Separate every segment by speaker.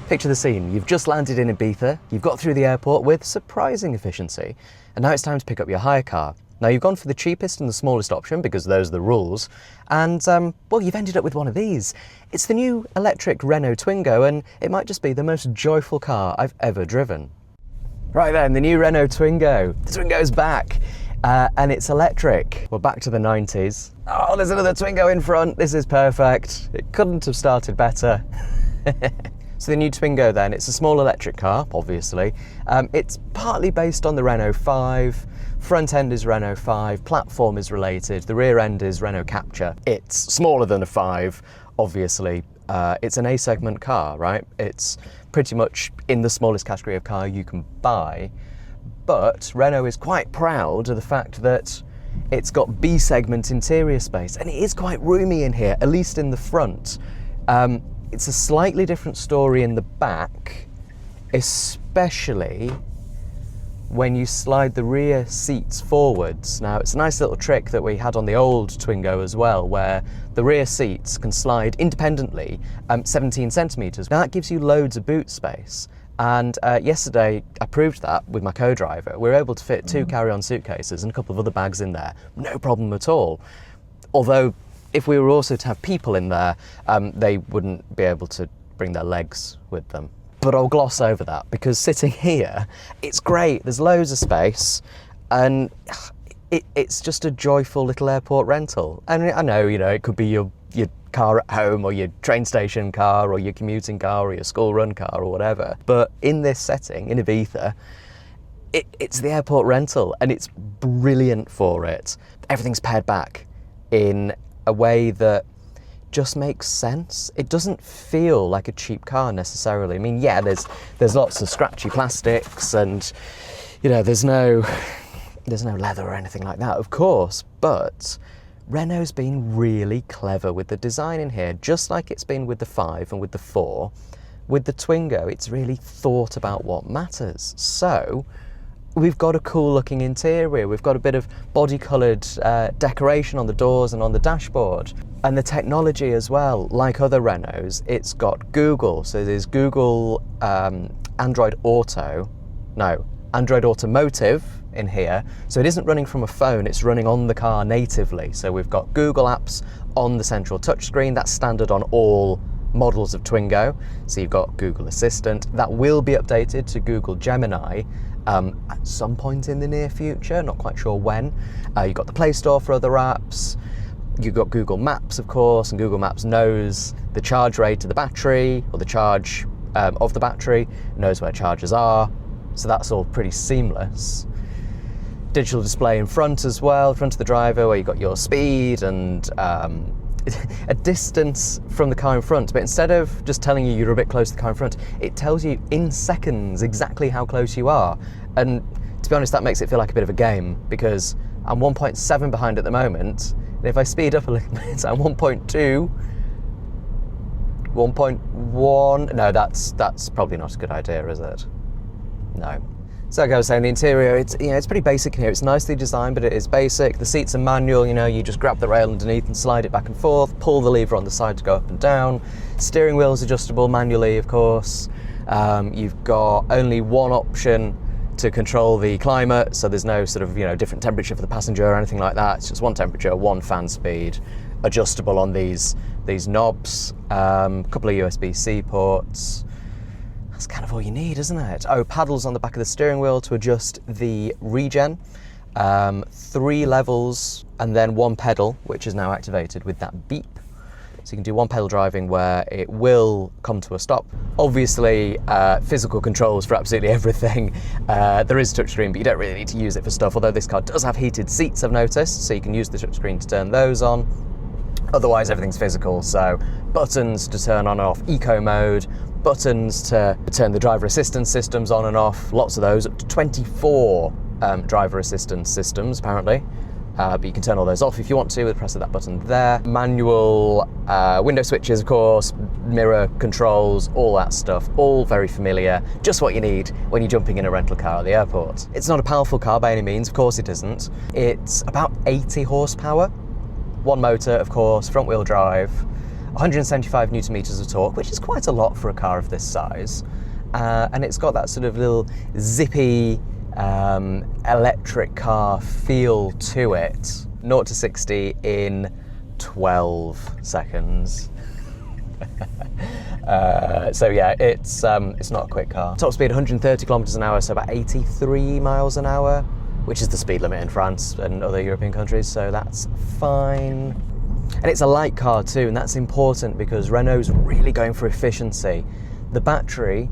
Speaker 1: Picture the scene. You've just landed in Ibiza, you've got through the airport with surprising efficiency, and now it's time to pick up your hire car. Now you've gone for the cheapest and the smallest option because those are the rules, and well, you've ended up with one of these. It's the new electric Renault Twingo, and it might just be the most joyful car I've ever driven. Right then, the new Renault Twingo. The Twingo's back, and it's electric. We're back to the 90s. Oh, there's another Twingo in front. This is perfect. It couldn't have started better. So the new Twingo then, it's a small electric car, obviously. It's partly based on the Renault 5. Front end is Renault 5, platform is related, the rear end is Renault Capture. It's smaller than a 5, obviously. It's an A-segment car, right? It's pretty much in the smallest category of car you can buy. But Renault is quite proud of the fact that it's got B-segment interior space, and it is quite roomy in here, at least in the front. It's a slightly different story in the back, especially when you slide the rear seats forwards. Now, it's a nice little trick that we had on the old Twingo as well, where the rear seats can slide independently 17 centimetres. Now, that gives you loads of boot space. And yesterday, I proved that with my co-driver. We were able to fit 2 carry-on suitcases and a couple of other bags in there. No problem at all. Although, if we were also to have people in there, they wouldn't be able to bring their legs with them. But I'll gloss over that, because sitting here, it's great. There's loads of space, and it's just a joyful little airport rental. And I know, it could be your car at home, or your train station car, or your commuting car, or your school run car, or whatever. But in this setting, in Ibiza, it's the airport rental, and it's brilliant for it. Everything's pared back in a way that just makes sense. It doesn't feel like a cheap car necessarily. I mean, yeah, there's lots of scratchy plastics, and there's no leather or anything like that, of course, but Renault's been really clever with the design in here, just like it's been with the 5 and with the 4. With the Twingo, it's really thought about what matters. So we've got a cool looking interior, we've got a bit of body coloured decoration on the doors and on the dashboard. And the technology as well, like other Renaults, it's got Google. So there's Google Android Automotive in here. So it isn't running from a phone, it's running on the car natively. So we've got Google Apps on the central touchscreen. That's standard on all models of Twingo. So you've got Google Assistant. That will be updated to Google Gemini at some point in the near future, not quite sure when. You've got the Play Store for other apps. You've got Google Maps, of course, and Google Maps knows the charge rate of the battery, or the charge of the battery, knows where chargers are. So that's all pretty seamless. Digital display in front as well, in front of the driver, where you've got your speed and a distance from the car in front. But instead of just telling you you're a bit close to the car in front, it tells you in seconds exactly how close you are. And to be honest, that makes it feel like a bit of a game, because I'm 1.7 behind at the moment. And if I speed up a little bit, I'm 1.2, 1.1. No, that's probably not a good idea, is it? No. So like I was saying, the interior, it's pretty basic in here. It's nicely designed, but it is basic. The seats are manual, you just grab the rail underneath and slide it back and forth, pull the lever on the side to go up and down. Steering wheel is adjustable manually, of course. You've got only one option to control the climate, so there's no sort of different temperature for the passenger or anything like that. It's just one temperature, one fan speed, adjustable on these knobs. A couple of USB-C ports. That's kind of all you need, isn't it? Oh, paddles on the back of the steering wheel to adjust the regen. 3 levels and then 1 pedal, which is now activated with that beep. So you can do 1 pedal driving where it will come to a stop. Obviously, physical controls for absolutely everything. There is touchscreen, but you don't really need to use it for stuff, although this car does have heated seats, I've noticed, so you can use the touchscreen to turn those on. Otherwise, everything's physical, so buttons to turn on and off eco mode, buttons to turn the driver assistance systems on and off, lots of those, up to 24 driver assistance systems, apparently. But you can turn all those off if you want to with the press of that button there. Manual window switches, of course, mirror controls, all that stuff, all very familiar. Just what you need when you're jumping in a rental car at the airport. It's not a powerful car by any means, of course it isn't. It's about 80 horsepower. One motor, of course, front wheel drive. 175 newton meters of torque, which is quite a lot for a car of this size. And it's got that sort of little zippy electric car feel to it. 0 to 60 in 12 seconds. So yeah, it's not a quick car. Top speed 130 kilometers an hour, so about 83 miles an hour, which is the speed limit in France and other European countries, so that's fine. And it's a light car too, and that's important because Renault's really going for efficiency. The battery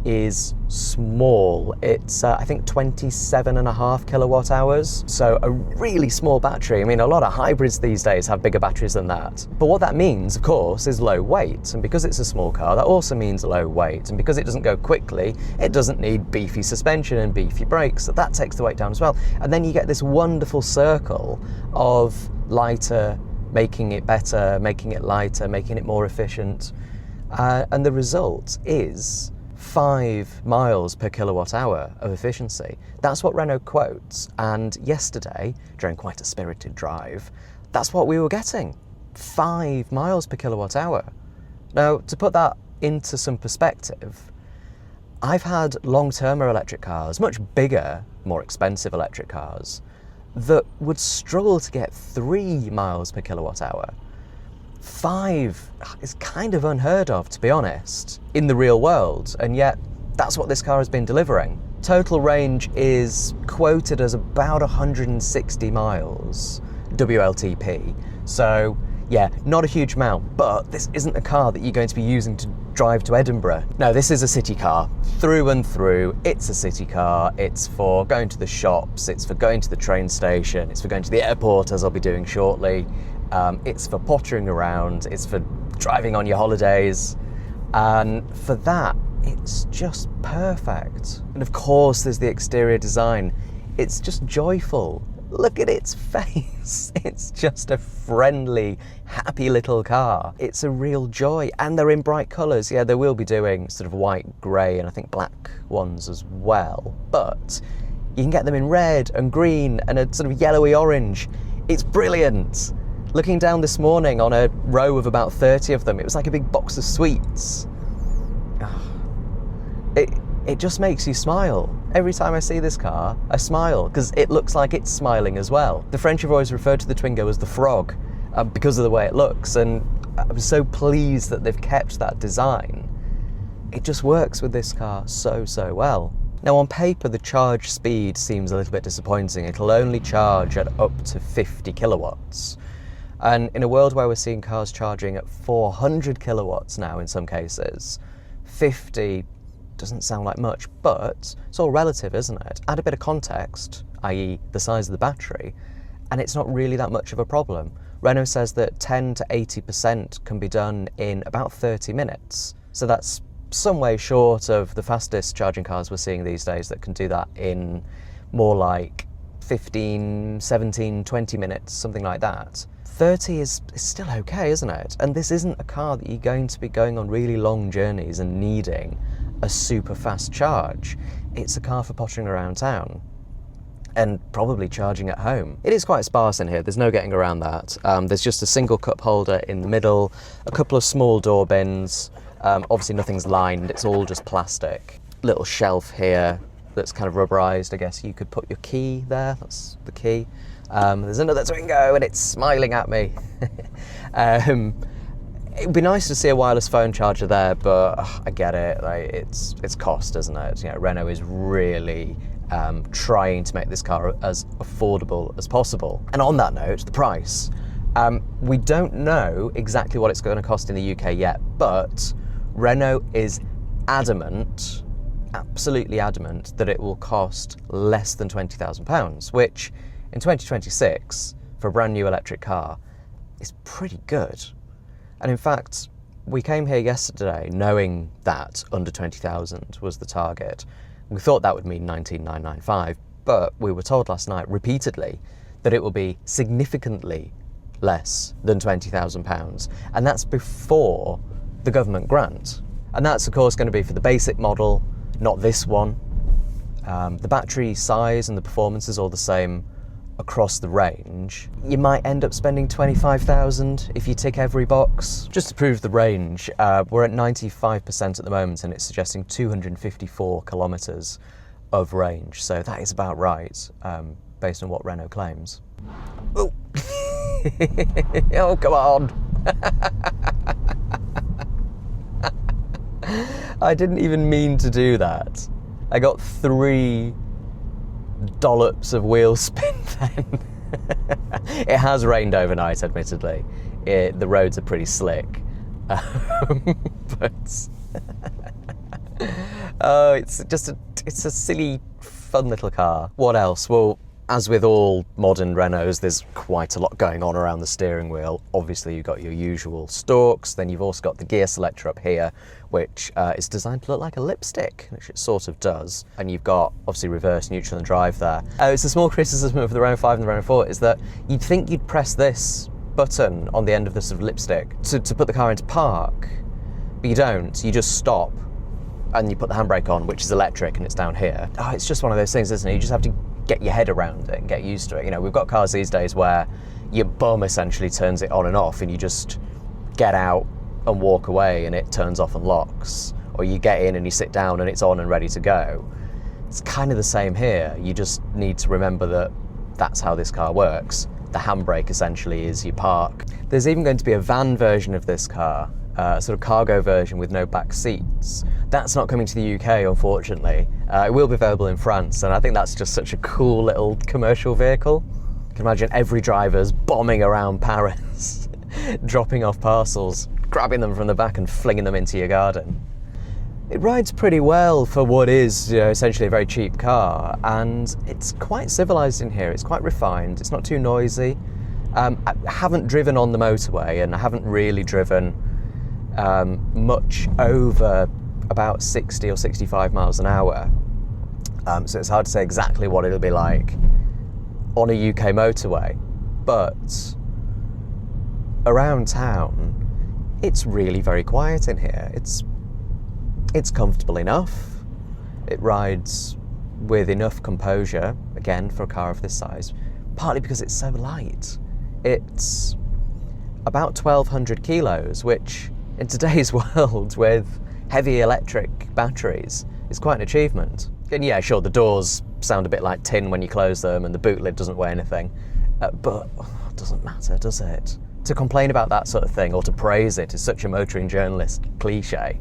Speaker 1: is small. It's I think 27.5 kilowatt hours, so a really small battery. I mean, a lot of hybrids these days have bigger batteries than that. But what that means, of course, is low weight, and because it's a small car, that also means low weight. And because it doesn't go quickly, it doesn't need beefy suspension and beefy brakes, so that takes the weight down as well. And then you get this wonderful circle of lighter, making it better, making it lighter, making it more efficient, and the result is 5 miles per kilowatt hour of efficiency. That's what Renault quotes, and yesterday, during quite a spirited drive, that's what we were getting, 5 miles per kilowatt hour. Now, to put that into some perspective, I've had long-term electric cars, much bigger, more expensive electric cars, that would struggle to get 3 miles per kilowatt hour. 5 is kind of unheard of, to be honest, in the real world, and yet that's what this car has been delivering. Total range is quoted as about 160 miles WLTP, so yeah, not a huge amount, but this isn't a car that you're going to be using to drive to Edinburgh. No, this is a city car, through and through. It's a city car. It's for going to the shops, it's for going to the train station, it's for going to the airport, as I'll be doing shortly. It's for pottering around, it's for driving on your holidays, and for that, it's just perfect. And of course, there's the exterior design. It's just joyful. Look at its face. It's just a friendly, happy little car. It's a real joy, and they're in bright colours. Yeah, they will be doing sort of white, grey, and I think black ones as well, but you can get them in red and green and a sort of yellowy orange. It's brilliant. Looking down this morning on a row of about 30 of them, it was like a big box of sweets. It just makes you smile. Every time I see this car, I smile, because it looks like it's smiling as well. The French have always referred to the Twingo as the frog, because of the way it looks, and I'm so pleased that they've kept that design. It just works with this car so well. Now, on paper, the charge speed seems a little bit disappointing. It'll only charge at up to 50 kilowatts. And in a world where we're seeing cars charging at 400 kilowatts now in some cases, 50 doesn't sound like much, but it's all relative, isn't it? Add a bit of context, i.e. the size of the battery, and it's not really that much of a problem. Renault says that 10 to 80% can be done in about 30 minutes. So that's some way short of the fastest charging cars we're seeing these days that can do that in more like 15, 17, 20 minutes, something like that. 30 is still okay, isn't it? And this isn't a car that you're going to be going on really long journeys and needing a super fast charge. It's a car for pottering around town and probably charging at home. It is quite sparse in here, there's no getting around that. There's just a single cup holder in the middle, a couple of small door bins, obviously nothing's lined, it's all just plastic. Little shelf here that's kind of rubberized, I guess you could put your key there, that's the key. There's another Twingo and it's smiling at me. It'd be nice to see a wireless phone charger there, but I get it, like, it's cost, isn't it? You know, Renault is really trying to make this car as affordable as possible. And on that note, the price. We don't know exactly what it's going to cost in the UK yet, but Renault is adamant, absolutely adamant, that it will cost less than £20,000, which in 2026, for a brand new electric car, is pretty good. And in fact, we came here yesterday knowing that under 20,000 was the target. We thought that would mean 19,995, but we were told last night repeatedly that it will be significantly less than £20,000, and that's before the government grant. And that's of course going to be for the basic model, not this one. The battery size and the performance is all the same across the range, you might end up spending 25,000 if you tick every box. Just to prove the range, we're at 95% at the moment, and it's suggesting 254 kilometres of range. So that is about right, based on what Renault claims. Oh, oh come on. I didn't even mean to do that. I got 3 dollops of wheel spin then. It has rained overnight, admittedly. The roads are pretty slick. But oh, it's a silly, fun little car. What else? Well, as with all modern Renaults, there's quite a lot going on around the steering wheel. Obviously, you've got your usual stalks, then you've also got the gear selector up here, which is designed to look like a lipstick, which it sort of does. And you've got, obviously, reverse, neutral and drive there. It's a small criticism of the Renault 5 and the Renault 4 is that you'd think you'd press this button on the end of the sort of lipstick to put the car into park, but you don't. You just stop and you put the handbrake on, which is electric, and it's down here. Oh, it's just one of those things, isn't it? You just have to get your head around it and get used to it. You know, we've got cars these days where your bum essentially turns it on and off, and you just get out and walk away and it turns off and locks. Or you get in and you sit down and it's on and ready to go. It's kind of the same here. You just need to remember that that's how this car works. The handbrake essentially is your park. There's even going to be a van version of this car, a sort of cargo version with no back seats. That's not coming to the UK, unfortunately. It will be available in France, and I think that's just such a cool little commercial vehicle. You can imagine every driver's bombing around Paris, dropping off parcels, grabbing them from the back and flinging them into your garden. It rides pretty well for what is, you know, essentially a very cheap car, and it's quite civilised in here. It's quite refined. It's not too noisy. I haven't driven on the motorway, and I haven't really driven much over about 60 or 65 miles an hour. So it's hard to say exactly what it'll be like on a UK motorway, but around town, it's really very quiet in here. It's comfortable enough. It rides with enough composure, again, for a car of this size, partly because it's so light. It's about 1,200 kilos, which in today's world with heavy electric batteries is quite an achievement. And yeah, sure, the doors sound a bit like tin when you close them and the boot lid doesn't weigh anything, but it doesn't matter, does it? To complain about that sort of thing or to praise it is such a motoring journalist cliche.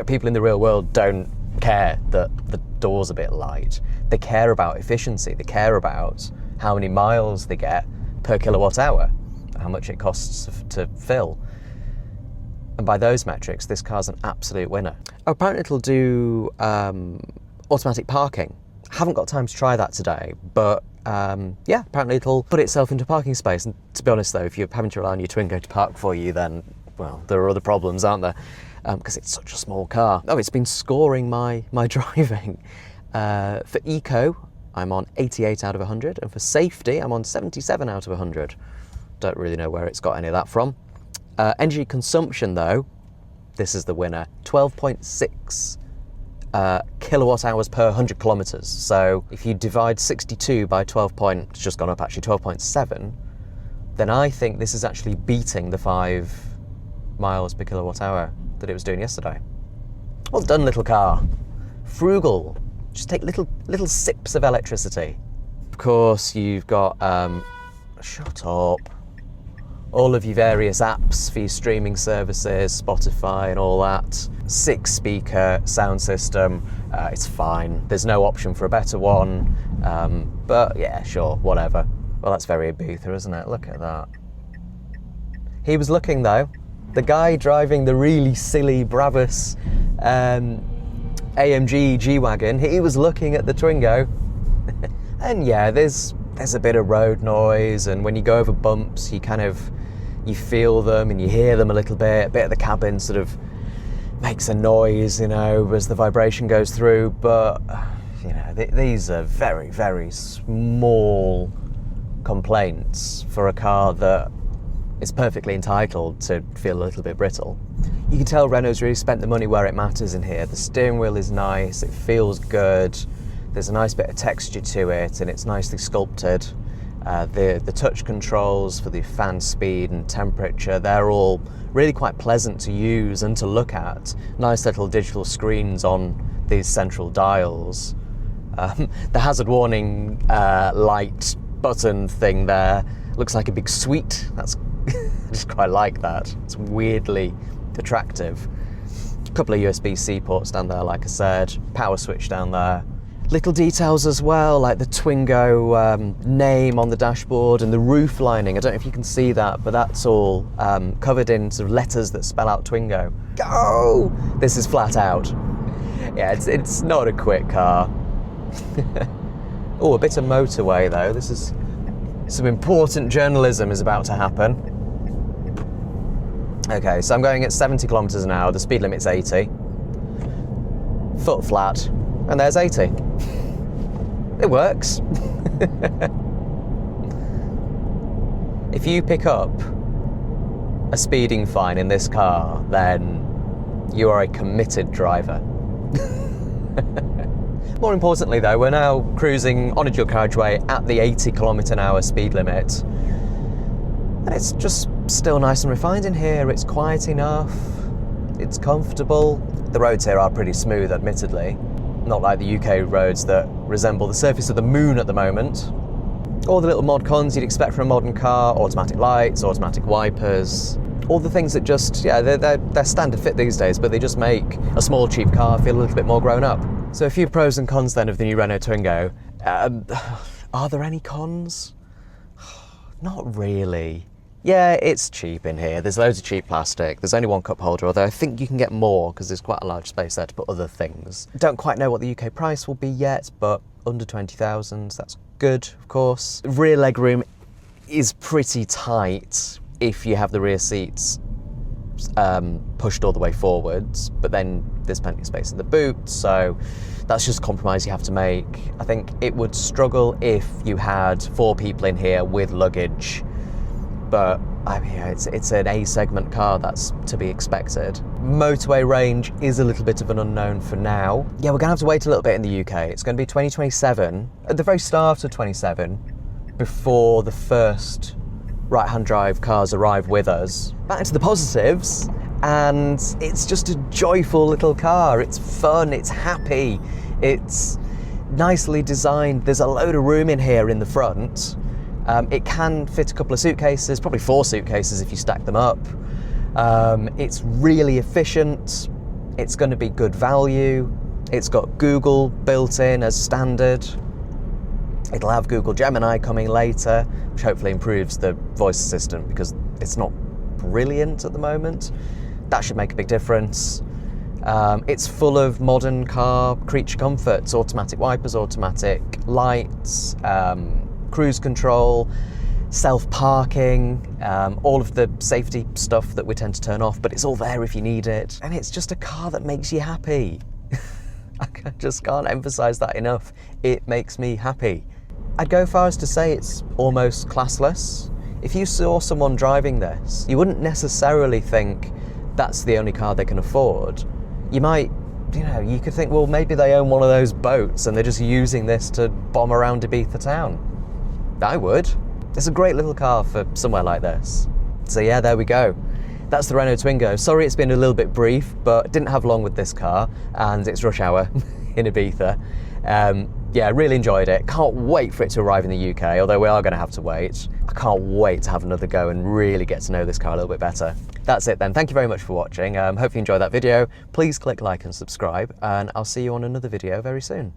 Speaker 1: People in the real world don't care that the door's a bit light. They care about efficiency. They care about how many miles they get per kilowatt hour, how much it costs to fill. And by those metrics, this car's an absolute winner. Apparently it'll do automatic parking. I haven't got time to try that today, but yeah, apparently it'll put itself into a parking space. And to be honest though, if you're having to rely on your Twingo to park for you, then, well, there are other problems, aren't there? Because it's such a small car. Oh, it's been scoring my driving. For eco, I'm on 88 out of 100, and for safety, I'm on 77 out of 100. Don't really know where it's got any of that from. Energy consumption, though, this is the winner, 12.6 kilowatt hours per 100 kilometres. So if you divide 62 by 12 point, it's just gone up actually, 12.7, then I think this is actually beating the 5 miles per kilowatt hour that it was doing yesterday. Well done, little car. Frugal. Just take little sips of electricity. Of course, you've got, shut up. All of your various apps for your streaming services, Spotify and all that. 6-speaker sound system, it's fine. There's no option for a better one, but yeah, sure, whatever. Well, that's very Ibiza, isn't it? Look at that. He was looking though. The guy driving the really silly Brabus AMG G-Wagon, he was looking at the Twingo. And yeah, there's a bit of road noise, and when you go over bumps, you feel them and you hear them a little bit. A bit of the cabin sort of makes a noise, you know, as the vibration goes through, but you know, these are very, very small complaints for a car that is perfectly entitled to feel a little bit brittle. You can tell Renault's really spent the money where it matters in here. The steering wheel is nice, it feels good, there's a nice bit of texture to it, and it's nicely sculpted. The touch controls for the fan speed and temperature, they're all really quite pleasant to use and to look at. Nice little digital screens on these central dials. The hazard warning light button thing there looks like a big sweet. That's I just quite like that. It's weirdly attractive. A couple of USB-C ports down there, like I said. Power switch down there. Little details as well, like the Twingo name on the dashboard and the roof lining. I don't know if you can see that, but that's all covered in sort of letters that spell out Twingo. Go! This is flat out. Yeah, it's not a quick car. Oh, a bit of motorway though. This is some important journalism is about to happen. Okay, so I'm going at 70 kilometers an hour. The speed limit's 80. Foot flat, and there's 80. It works. If you pick up a speeding fine in this car, then you are a committed driver. More importantly though, we're now cruising on a dual carriageway at the 80 km/h speed limit. And it's just still nice and refined in here. It's quiet enough, it's comfortable. The roads here are pretty smooth, admittedly. Not like the UK roads that resemble the surface of the moon at the moment. All the little mod cons you'd expect from a modern car: automatic lights, automatic wipers, all the things that just, yeah, they're standard fit these days, but they just make a small cheap car feel a little bit more grown up. So a few pros and cons then of the new Renault Twingo. Are there any cons? Not really. Yeah, it's cheap in here. There's loads of cheap plastic. There's only one cup holder, although I think you can get more because there's quite a large space there to put other things. Don't quite know what the UK price will be yet, but under 20,000, that's good, of course. Rear legroom is pretty tight if you have the rear seats pushed all the way forwards, but then there's plenty of space in the boot, so that's just a compromise you have to make. I think it would struggle if you had 4 people in here with luggage. But I mean, it's an A-segment car, that's to be expected. Motorway range is a little bit of an unknown for now. Yeah, we're gonna have to wait a little bit in the UK. It's gonna be 2027, at the very start of 27, before the first right-hand drive cars arrive with us. Back to the positives, and it's just a joyful little car. It's fun, it's happy, it's nicely designed. There's a load of room in here in the front. It can fit a couple of suitcases, probably 4 suitcases if you stack them up. It's really efficient. It's going to be good value. It's got Google built in as standard. It'll have Google Gemini coming later, which hopefully improves the voice assistant because it's not brilliant at the moment. That should make a big difference. It's full of modern car creature comforts: automatic wipers, automatic lights, cruise control, self-parking, all of the safety stuff that we tend to turn off, but it's all there if you need it. And it's just a car that makes you happy. I just can't emphasize that enough. It makes me happy. I'd go far as to say it's almost classless. If you saw someone driving this, you wouldn't necessarily think that's the only car they can afford. You might, you could think, well, maybe they own one of those boats and they're just using this to bomb around Ibiza town. I would. It's a great little car for somewhere like this. So yeah, there we go. That's the Renault Twingo. Sorry it's been a little bit brief, but didn't have long with this car, and it's rush hour in Ibiza. Yeah, really enjoyed it. Can't wait for it to arrive in the UK, although we are going to have to wait. I can't wait to have another go and really get to know this car a little bit better. That's it then. Thank you very much for watching. Hope you enjoyed that video. Please click like and subscribe, and I'll see you on another video very soon.